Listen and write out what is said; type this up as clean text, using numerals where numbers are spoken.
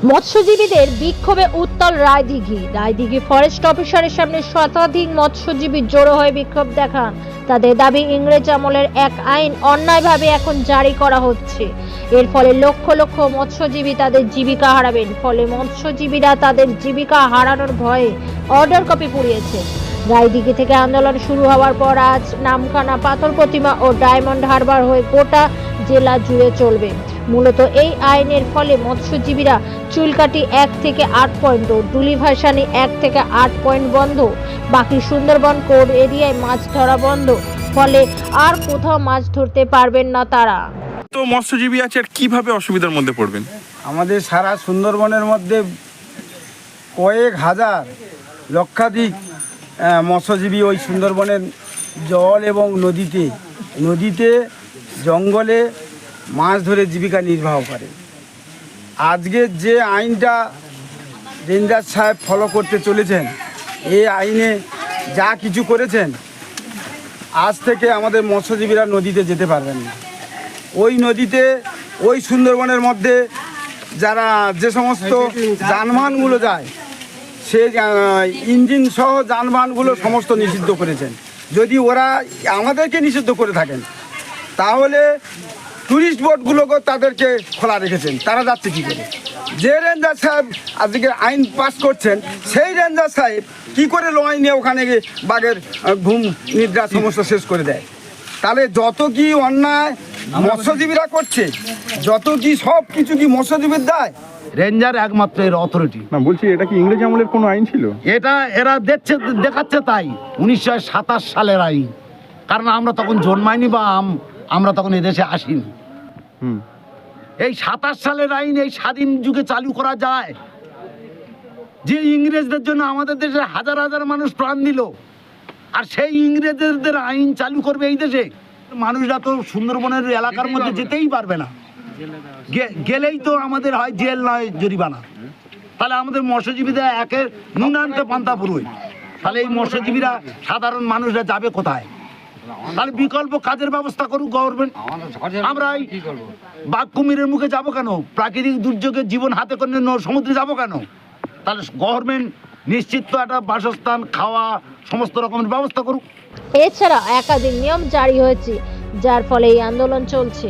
মৎস্যজীবীদের বিক্ষোভে উত্তাল রায়দিঘি ফরেস্ট অফিসারের সামনে শতাধিক মৎস্যজীবী জড়ো হয়ে বিক্ষোভ দেখান। তাদের দাবি ইংরেজ আমলের এক আইন অন্যায়ভাবে এখন জারি করা হচ্ছে। এর ফলে লক্ষ লক্ষ মৎস্যজীবী তাদের জীবিকা হারাবেন। ফলে মৎস্যজীবীরা তাদের জীবিকা হারানোর ভয়ে অর্ডার কপি পুড়িয়েছে। রায়দিঘি থেকে আন্দোলন শুরু হওয়ার পর আজ নামখানা, পাথর প্রতিমা ও ডায়মন্ড হারবার হয়ে গোটা জেলা জুড়ে চলবে। মূলত এই আইনের ফলে মৎস্যজীবীরা চুলকাটি 1 থেকে 8 পয়েন্ট ও ডুলি ভাসানি 1 থেকে 8 পয়েন্ট বন্ধ। বাকি সুন্দরবন কোর এরিয়ায় মাছ ধরা বন্ধ। ফলে আর কোথাও মাছ ধরতে পারবেন না তারা। তো মৎস্যজীবী আছে, আর কিভাবে অসুবিধার মধ্যে পড়বেন? আমাদের সারা সুন্দরবনের মধ্যে কয়েক হাজার লক্ষাধিক মৎস্যজীবী ওই সুন্দরবনের জল এবং নদীতে জঙ্গলে মাছ ধরে জীবিকা নির্বাহ করে। আজকে যে আইনটা রেঞ্জার সাহেব ফলো করতে চলেছেন, এই আইনে যা কিছু করেছেন, আজ থেকে আমাদের মৎস্যজীবীরা নদীতে যেতে পারবেন না। ওই নদীতে, ওই সুন্দরবনের মধ্যে যারা যে সমস্ত যানবাহনগুলো যায়, সে ইঞ্জিন সহ যানবাহনগুলো সমস্ত নিষিদ্ধ করেছেন। যদি ওরা আমাদেরকে নিষিদ্ধ করে থাকেন, তাহলে টুরিস্ট বোটগুলোকেও তাদেরকে খোলা রেখেছেন। তারা যাচ্ছে কী করে? যে রেঞ্জার সাহেব আজকে আইন পাস করছেন, সেই রেঞ্জার সাহেব কী করে লয় নিয়ে ওখানে গিয়ে বাঘের ঘুম নিদ্রা সমস্ত শেষ করে দেয়? তাহলে যত কি অন্যায় মৎস্যজীবীরা করছে, যত কি সব কিছু কি মৎস্যজীবীর দায়? রেঞ্জার একমাত্র এর অথরিটি। না, বলছি এটা কি ইংরেজ আমলের কোনো আইন ছিল? এটা এরা দেখাচ্ছে তাই 1927 সালের আইন। কারণ আমরা তখন জন্মাইনি বা আমরা তখন এদেশে আসিনি। এই 27 সালের আইন এই স্বাধীন যুগে চালু করা যায়? যে ইংরেজদের জন্য আমাদের দেশে হাজার হাজার মানুষ প্রাণ দিল, আর সেই ইংরেজদের আইন চালু করবে এই দেশে? মানুষরা তো সুন্দরবনের এলাকার মধ্যে যেতেই পারবে না। গেলেই তো আমাদের হয় জেল, নয় জরিমানা। তাহলে আমাদের মৎস্যজীবীদের একে নুনান্তে পান্তা পুরোই। তাহলে এই মৎস্যজীবীরা, সাধারণ মানুষরা যাবে কোথায়? তাহলে বিকল্প কাজের ব্যবস্থা করুক গভর্নমেন্ট। আমরা এই বাঘ কুমিরের মুখে যাব কেন? প্রাকৃতিক দুর্যোগের জীবন হাতে করে সমুদ্রে যাব কেন? তাহলে গভর্নমেন্ট নিশ্চিত তো একটা বাসস্থান, খাওয়া, সমস্ত রকমের ব্যবস্থা করুক। এছাড়া একাধিক নিয়ম জারি হয়েছে, যার ফলে এই আন্দোলন চলছে।